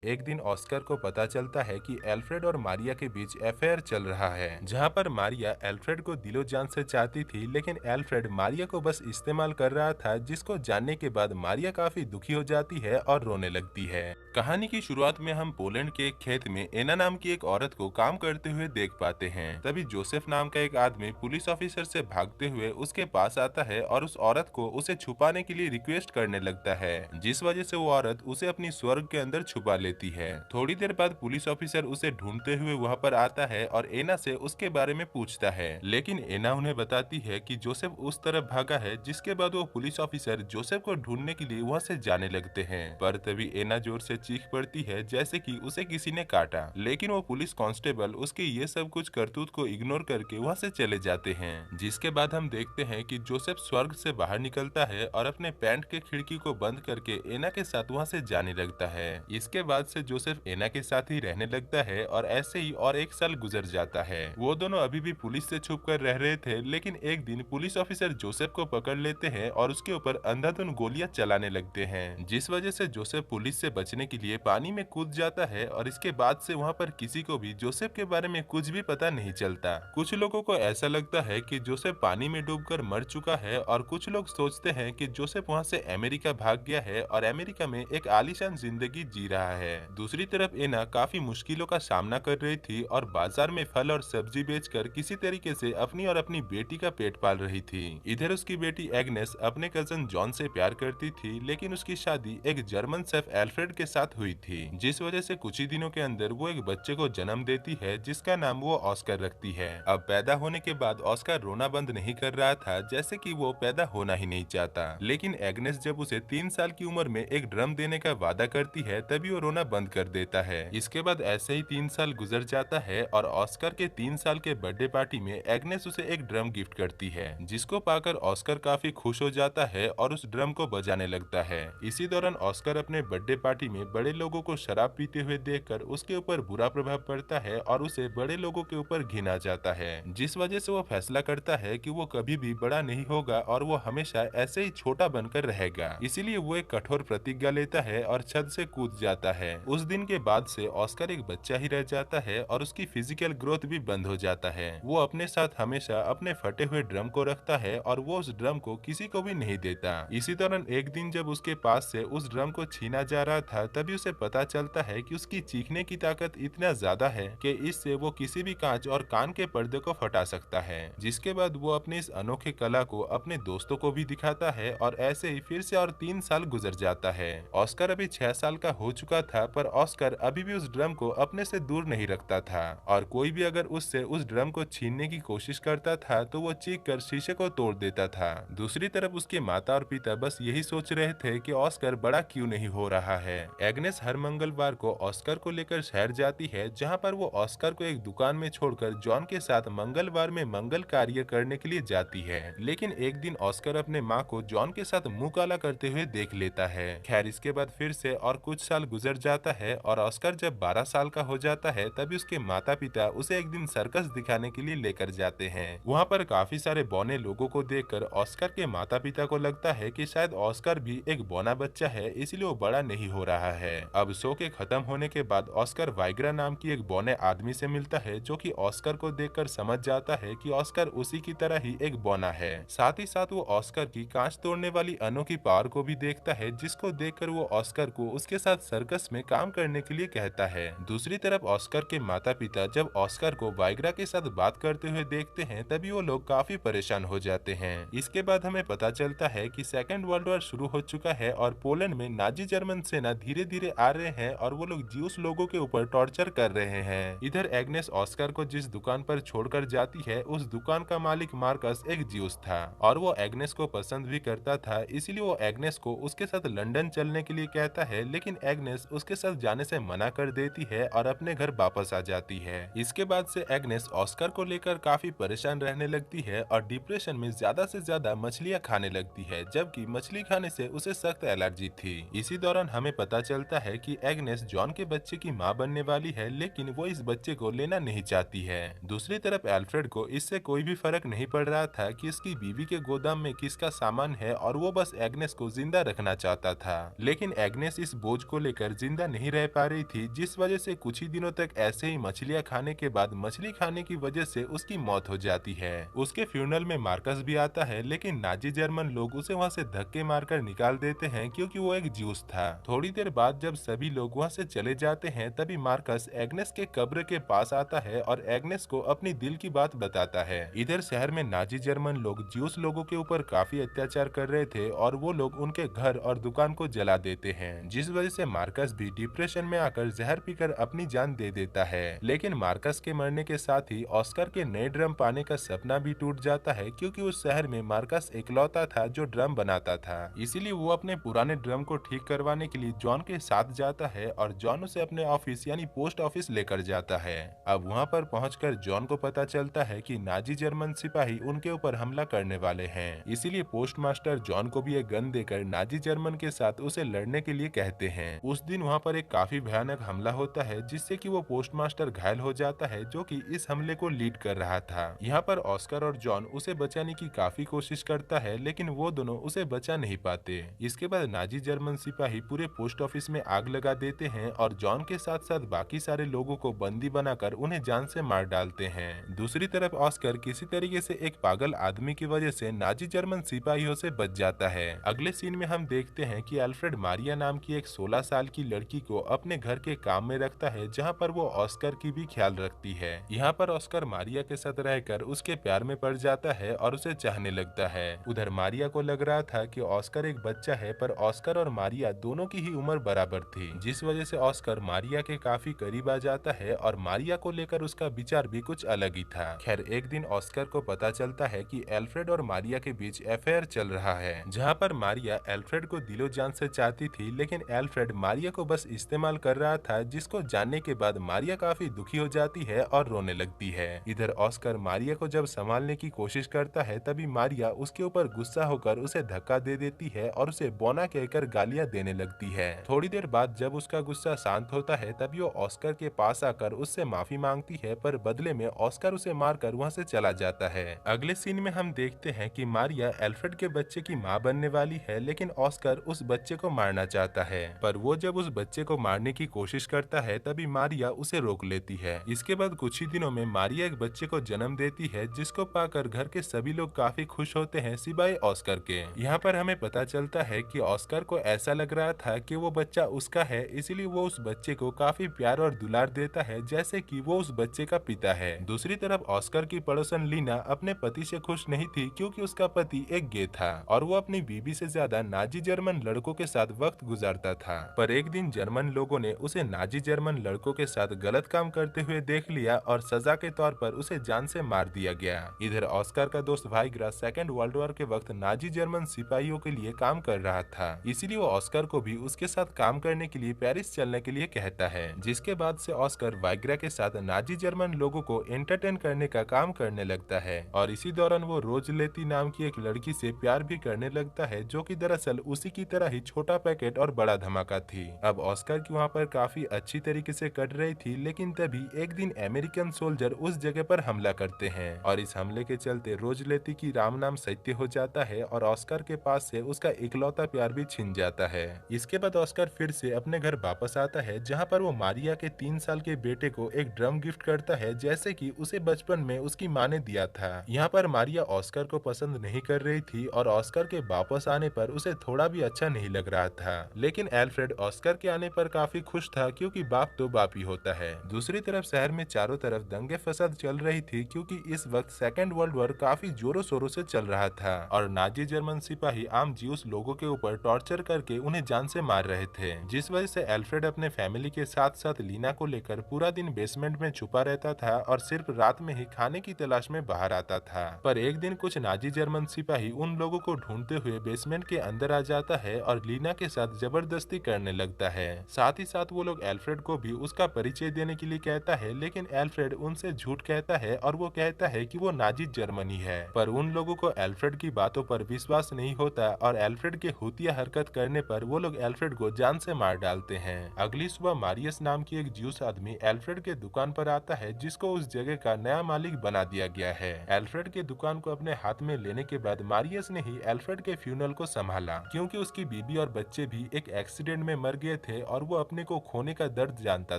एक दिन ऑस्कर को पता चलता है कि एल्फ्रेड और मारिया के बीच अफेयर चल रहा है, जहां पर मारिया एल्फ्रेड को दिलो जान से चाहती थी, लेकिन एल्फ्रेड मारिया को बस इस्तेमाल कर रहा था, जिसको जानने के बाद मारिया काफी दुखी हो जाती है और रोने लगती है। कहानी की शुरुआत में हम पोलैंड के एक खेत में एना नाम की एक औरत को काम करते हुए देख पाते हैं। तभी जोसेफ नाम का एक आदमी पुलिस ऑफिसर से भागते हुए उसके पास आता है और उस औरत को उसे छुपाने के लिए रिक्वेस्ट करने लगता है, जिस वजह से वो औरत उसे अपनी स्वर्ग के अंदर छुपा लेती है। थोड़ी देर बाद पुलिस ऑफिसर उसे ढूंढते हुए वहां पर आता है और एना से उसके बारे में पूछता है, लेकिन एना उन्हें बताती है कि जोसेफ उस तरफ भागा है, जिसके बाद वो पुलिस ऑफिसर जोसेफ को ढूंढने के लिए वहां से जाने लगते हैं। पर तभी एना जोर से चीख पड़ती है जैसे कि उसे किसी ने काटा, लेकिन वो पुलिस कांस्टेबल उसके ये सब कुछ करतूत को इग्नोर करके वहां से चले जाते हैं। जिसके बाद हम देखते हैं कि जोसेफ स्वर्ग से बाहर निकलता है और अपने पैंट के खिड़की को बंद करके एना के साथ वहां से जाने लगता है। इसके बाद से जोसेफ एना के साथ ही रहने लगता है और ऐसे ही और एक साल गुजर जाता है। वो दोनों अभी भी पुलिस से छुप कर रह रहे थे, लेकिन एक दिन पुलिस ऑफिसर जोसेफ को पकड़ लेते हैं और उसके ऊपर अंधाधुंध गोलियां चलाने लगते हैं, जिस वजह से जोसेफ पुलिस से बचने के लिए पानी में कूद जाता है और इसके बाद से वहाँ पर किसी को भी जोसेफ के बारे में कुछ भी पता नहीं चलता। कुछ लोगों को ऐसा लगता है कि जोसेफ पानी में डूबकर मर चुका है और कुछ लोग सोचते हैं कि जोसेफ वहाँ से अमेरिका भाग गया है और अमेरिका में एक आलीशान जिंदगी जी रहा है। दूसरी तरफ एना काफी मुश्किलों का सामना कर रही थी और बाजार में फल और सब्जी बेचकर किसी तरीके से अपनी और अपनी बेटी का पेट पाल रही थी। इधर उसकी बेटी एग्नेस अपने कजन जॉन से प्यार करती थी, लेकिन उसकी शादी एक जर्मन शेफ एल्फ्रेड के साथ हुई थी, जिस वजह से कुछ ही दिनों के अंदर वो एक बच्चे को जन्म देती है, जिसका नाम वो ऑस्कर रखती है। अब पैदा होने के बाद ऑस्कर रोना बंद नहीं कर रहा था, जैसे कि वो पैदा होना ही नहीं चाहता, लेकिन एग्नेस जब उसे 3 साल की उम्र में एक ड्रम देने का वादा करती है, तभी वो रोना बंद कर देता है। इसके बाद ऐसे ही 3 साल गुजर जाता है और ऑस्कर के 3 साल के बर्थडे पार्टी में एग्नेस उसे एक ड्रम गिफ्ट करती है, जिसको पाकर ऑस्कर काफी खुश हो जाता है और उस ड्रम को बजाने लगता है। इसी दौरान ऑस्कर अपने बर्थडे पार्टी में बड़े लोगों को शराब पीते हुए देखकर उसके ऊपर बुरा प्रभाव पड़ता है और उसे बड़े लोगों के ऊपर घिन आ जाता है, जिस वजह से वो फैसला करता है कि वो कभी भी बड़ा नहीं होगा और वो हमेशा ऐसे ही छोटा बनकर रहेगा। इसीलिए वो एक कठोर प्रतिज्ञा लेता है और छत से कूद जाता है। उस दिन के बाद से ऑस्कर एक बच्चा ही रह जाता है और उसकी फिजिकल ग्रोथ भी बंद हो जाता है। वो अपने साथ हमेशा अपने फटे हुए ड्रम को रखता है और वो उस ड्रम को किसी को भी नहीं देता। इसी दौरान एक दिन जब उसके पास से उस ड्रम को छीना जा रहा था, तभी उसे पता चलता है कि उसकी चीखने की ताकत इतना ज्यादा है कि इससे वो किसी भी कांच और कान के पर्दे को फटा सकता है। जिसके बाद वो अपनी इस अनोखे कला को अपने दोस्तों को भी दिखाता है और ऐसे ही फिर से और 3 साल गुजर जाता है। ऑस्कर अभी 6 साल का हो चुका था, पर ऑस्कर अभी भी उस ड्रम को अपने से दूर नहीं रखता था और कोई भी अगर उससे उस ड्रम को छीनने की कोशिश करता था तो वो चीख कर शीशे को तोड़ देता था। दूसरी तरफ उसके माता और पिता बस यही सोच रहे थे कि ऑस्कर बड़ा क्यों नहीं हो रहा है। एग्नेस हर मंगलवार को ऑस्कर को लेकर शहर जाती है, जहां पर वो ऑस्कर को एक दुकान में छोड़कर जॉन के साथ मंगलवार में मंगल कार्य करने के लिए जाती है। लेकिन एक दिन ऑस्कर अपने माँ को जॉन के साथ मुंह काला करते हुए देख लेता है। खैर, इसके बाद फिर से और कुछ साल गुजर जाता है और ऑस्कर जब 12 साल का हो जाता है, तभी उसके माता पिता उसे एक दिन सर्कस दिखाने के लिए लेकर जाते हैं। वहाँ पर काफी सारे बौने लोगों को देखकर ऑस्कर के माता पिता को लगता है कि शायद ऑस्कर भी एक बौना बच्चा है, इसलिए वो बड़ा नहीं हो रहा है। अब शो के खत्म होने के बाद ऑस्कर वाइग्रा नाम की एक बौने आदमी से मिलता है, जो कि ऑस्कर को देखकर समझ जाता है कि ऑस्कर उसी की तरह ही एक बौना है। साथ ही साथ वो ऑस्कर की कांच तोड़ने वाली अनोखी पावर को भी देखता है, जिसको देखकर वो ऑस्कर को उसके साथ सर्कस में काम करने के लिए कहता है। दूसरी तरफ ऑस्कर के माता पिता जब ऑस्कर को वाइग्रा के साथ बात करते हुए देखते हैं, तभी वो लोग काफी परेशान हो जाते हैं। इसके बाद हमें पता चलता है कि सेकेंड वर्ल्ड वॉर शुरू हो चुका है और पोलैंड में नाजी जर्मन सेना धीरे धीरे आ रहे हैं और वो लोग ज्यूस लोगों के ऊपर टॉर्चर कर रहे हैं। इधर एग्नेस ऑस्कर को जिस दुकान पर छोड़कर जाती है, उस दुकान का मालिक मार्कस एक ज्यूस था और वो एग्नेस को पसंद भी करता था, इसीलिए वो एग्नेस को उसके साथ लंदन चलने के लिए कहता है, लेकिन एग्नेस उसके साथ जाने से मना कर देती है और अपने घर वापस आ जाती है। इसके बाद से एग्नेस ऑस्कर को लेकर काफी परेशान रहने लगती है और डिप्रेशन में ज्यादा से ज्यादा मछलियां खाने लगती है, जबकि मछली खाने से उसे सख्त एलर्जी थी। इसी दौरान हमें पता चलता है कि एग्नेस जॉन के बच्चे की मां बनने वाली है, लेकिन वो इस बच्चे को लेना नहीं चाहती है। दूसरी तरफ एल्फ्रेड को इससे कोई भी फर्क नहीं पड़ रहा था कि उसकी बीवी के गोदाम में किसका सामान है और वो बस एग्नेस को जिंदा रखना चाहता था। लेकिन एग्नेस इस बोझ को लेकर जिंदा नहीं रह पा रही थी, जिस वजह से कुछ ही दिनों तक ऐसे ही मछलियां खाने के बाद मछली खाने की वजह से उसकी मौत हो जाती है। उसके फ्यूनरल में मार्कस भी आता है, लेकिन नाजी जर्मन लोग उसे वहां से धक्के मारकर निकाल देते हैं क्योंकि वो एक ज्यूस था। थोड़ी देर बाद जब सभी लोग वहां से चले जाते हैं, तभी मार्कस एग्नेस के कब्र के पास आता है और एग्नेस को अपनी दिल की बात बताता है। इधर शहर में नाजी जर्मन लोग ज्यूस लोगों के ऊपर काफी अत्याचार कर रहे थे और वो लोग उनके घर और दुकान को जला देते हैं, जिस वजह से मार्कस भी डिप्रेशन में आकर जहर पीकर अपनी जान दे देता है। लेकिन मार्कस के मरने के साथ ही ऑस्कर के नए ड्रम पाने का सपना भी टूट जाता है, क्योंकि उस शहर में मार्कस इकलौता था जो ड्रम बनाता था। इसीलिए वो अपने पुराने ड्रम को ठीक करवाने के लिए जॉन के साथ जाता है और जॉन उसे अपने ऑफिस यानी पोस्ट ऑफिस लेकर जाता है। अब वहाँ पर पहुंचकर जॉन को पता चलता है कि नाजी जर्मन सिपाही उनके ऊपर हमला करने वाले हैं। इसीलिए पोस्ट मास्टर जॉन को भी एक गन देकर नाजी जर्मन के साथ उसे लड़ने के लिए कहते हैं। उस दिन वहाँ पर एक काफी भयानक हमला होता है, जिससे कि वो पोस्ट मास्टर घायल हो जाता है जो कि इस हमले को लीड कर रहा था। यहाँ पर ऑस्कर और जॉन उसे बचाने की काफी कोशिश करता है, लेकिन वो दोनों उसे बचा नहीं पाते। इसके बाद नाजी जर्मन सिपाही पूरे पोस्ट ऑफिस में आग लगा देते हैं और जॉन के साथ साथ बाकी सारे लोगों को बंदी बनाकर उन्हें जान से मार डालते हैं। दूसरी तरफ ऑस्कर किसी तरीके से एक पागल आदमी की वजह से नाजी जर्मन सिपाहियों से बच जाता है। अगले सीन में हम देखते हैं कि एल्फ्रेड मारिया नाम की एक 16 साल की लड़की को अपने घर के काम में रखता है, जहाँ पर वो ऑस्कर की भी ख्याल रखती है। यहाँ पर ऑस्कर मारिया के साथ रहकर उसके प्यार में पड़ जाता है और उसे चाहने लगता है। उधर मारिया को लग रहा था कि ऑस्कर एक बच्चा है, पर ऑस्कर और मारिया दोनों की ही उम्र बराबर थी, जिस वजह से ऑस्कर मारिया के काफी करीब आ जाता है और मारिया को लेकर उसका विचार भी कुछ अलग ही था। खैर एक दिन ऑस्कर को पता चलता है कि एल्फ्रेड और मारिया के बीच अफेयर चल रहा है, जहाँ पर मारिया एल्फ्रेड को दिलो जान से चाहती थी, लेकिन एल्फ्रेड मारिया को बस इस्तेमाल कर रहा था, जिसको जानने के बाद मारिया काफी दुखी हो जाती है और रोने लगती है। इधर ऑस्कर मारिया को जब संभालने की कोशिश करता है, तभी मारिया उसके ऊपर गुस्सा होकर उसे धक्का दे देती है और उसे बोना कहकर गालियां देने लगती है। थोड़ी देर बाद जब उसका गुस्सा शांत होता है, तभी वो ऑस्कर के पास आकर उससे माफी मांगती है, पर बदले में ऑस्कर उसे मारकर वहां से चला जाता है। अगले सीन में हम देखते हैं कि मारिया एल्फ्रेड के बच्चे की मां बनने वाली है, लेकिन ऑस्कर उस बच्चे को मारना चाहता है। पर वो जब उस बच्चे को मारने की कोशिश करता है, तभी मारिया उसे रोक लेती है। इसके बाद कुछ ही दिनों में मारिया एक बच्चे को जन्म देती है, जिसको पाकर घर के सभी लोग काफी खुश होते हैं सिवाय ऑस्कर के। यहाँ पर हमें पता चलता है कि ऑस्कर को ऐसा लग रहा था कि वो बच्चा उसका है, इसीलिए वो उस बच्चे को काफी प्यार और दुलार देता है, जैसे कि वो उस बच्चे का पिता है। दूसरी तरफ ऑस्कर की पड़ोसन लीना अपने पति से खुश नहीं थी, क्योंकि उसका पति एक गे था और वो अपनी बीवी से ज्यादा नाजी जर्मन लड़कों के साथ वक्त गुजारता था। पर एक दिन जर्मन लोगों ने उसे नाजी जर्मन लड़कों के साथ गलत काम करते हुए देख लिया और सजा के तौर पर उसे जान से मार दिया गया। इधर ऑस्कर का दोस्त वाइग्रा सेकेंड वर्ल्ड वॉर के वक्त नाजी जर्मन सिपाहियों के लिए काम कर रहा था, इसीलिए वो ऑस्कर को भी उसके साथ काम करने के लिए पेरिस चलने के लिए कहता है, जिसके बाद से ऑस्कर वाइग्रा के साथ नाजी जर्मन लोगों को एंटरटेन करने का काम करने लगता है और इसी दौरान वो रोजलेती नाम की एक लड़की से प्यार भी करने लगता है, जो कि दरअसल उसी की तरह ही छोटा पैकेट और बड़ा धमाका थी। अब ऑस्कर की वहाँ पर काफी अच्छी तरीके से कट रही थी, लेकिन तभी एक दिन अमेरिकन सोल्जर उस जगह पर हमला करते हैं और इस हमले के चलते रोजलेती की राम नाम सत्य हो जाता है और ऑस्कर के पास से उसका इकलौता प्यार भी छिन जाता है। इसके बाद ऑस्कर फिर से अपने घर वापस आता है, जहाँ पर वो मारिया के 3 साल के बेटे को एक ड्रम गिफ्ट करता है, जैसे कि उसे बचपन में उसकी माँ ने दिया था। यहाँ पर मारिया ऑस्कर को पसंद नहीं कर रही थी और ऑस्कर के वापस आने पर उसे थोड़ा भी अच्छा नहीं लग रहा था, लेकिन एल्फ्रेड ऑस्कर के आने पर काफी खुश था, क्योंकि बाप तो बाप ही होता है। दूसरी तरफ शहर में चारों तरफ दंगे फसाद चल रही थी, क्योंकि इस वक्त सेकेंड वर्ल्ड वॉर काफी जोरों शोरों से चल रहा था और नाजी जर्मन सिपाही आम ज्यूस लोगों के ऊपर टॉर्चर करके उन्हें जान से मार रहे थे, जिस वजह से एल्फ्रेड अपने फैमिली के साथ साथ लीना को लेकर पूरा दिन बेसमेंट में छुपा रहता था और सिर्फ रात में ही खाने की तलाश में बाहर आता था। पर एक दिन कुछ नाजी जर्मन सिपाही उन लोगों को ढूंढते हुए बेसमेंट के अंदर आ जाता है और लीना के साथ जबरदस्ती करने लगता है। साथ ही साथ वो लोग एल्फ्रेड को भी उसका परिचय देने के लिए कहता है, लेकिन एल्फ्रेड उनसे झूठ कहता है और वो कहता है कि वो नाजी जर्मनी है। पर उन लोगों को एल्फ्रेड की बातों पर विश्वास नहीं होता और एल्फ्रेड के हुतिया हरकत करने पर वो लोग एल्फ्रेड को जान से मार डालते हैं। अगली सुबह मारियस नाम की एक ज्यूस आदमी एल्फ्रेड के दुकान पर आता है, जिसको उस जगह का नया मालिक बना दिया गया है। एल्फ्रेड के दुकान को अपने हाथ में लेने के बाद मारियस ने ही एल्फ्रेड के फ्यूनरल को संभाला, क्योंकि उसकी बीबी और बच्चे भी एक एक्सीडेंट में मर गए थे और वो अपने को खोने का दर्द जानता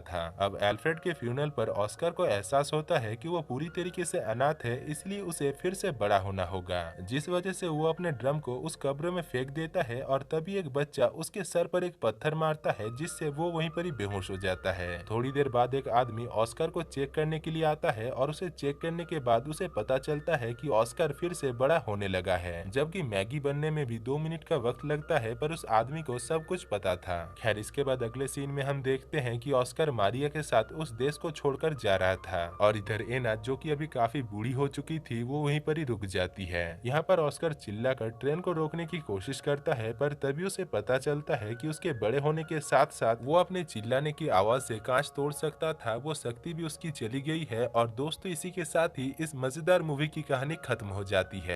था। अब एल्फ्रेड के फ्यूनरल पर ऑस्कर को एहसास होता है कि वो पूरी तरीके से अनाथ है, इसलिए उसे फिर से बड़ा होना होगा, जिस वजह से वो अपने ड्रम को उस कब्र में फेंक देता है और तभी एक बच्चा उसके सर पर एक पत्थर मारता है, जिससे वो वहीं पर ही बेहोश हो जाता है। थोड़ी देर बाद एक आदमी ऑस्कर को चेक करने के लिए आता है और उसे चेक करने के बाद उसे पता चलता है कि ऑस्कर फिर से बड़ा होने लगा है, जबकि मैगी बनने में भी 2 मिनट का वक्त लगता है, पर उस आदमी को सब कुछ पता था। खैर, इसके बाद अगले सीन में हम देखते हैं कि ऑस्कर मारिया के साथ उस देश को छोड़कर जा रहा था और इधर एना, जो कि अभी काफी बूढ़ी हो चुकी थी, वो वहीं पर ही रुक जाती है। यहाँ पर ऑस्कर चिल्लाकर ट्रेन को रोकने की कोशिश करता है, पर तभी उसे पता चलता है कि उसके बड़े होने के साथ साथ वो अपने चिल्लाने की आवाज से कांच तोड़ सकता था, वो शक्ति भी उसकी चली गई है। और दोस्तों, इसी के साथ ही इस मजेदार मूवी की कहानी खत्म हो जाती है।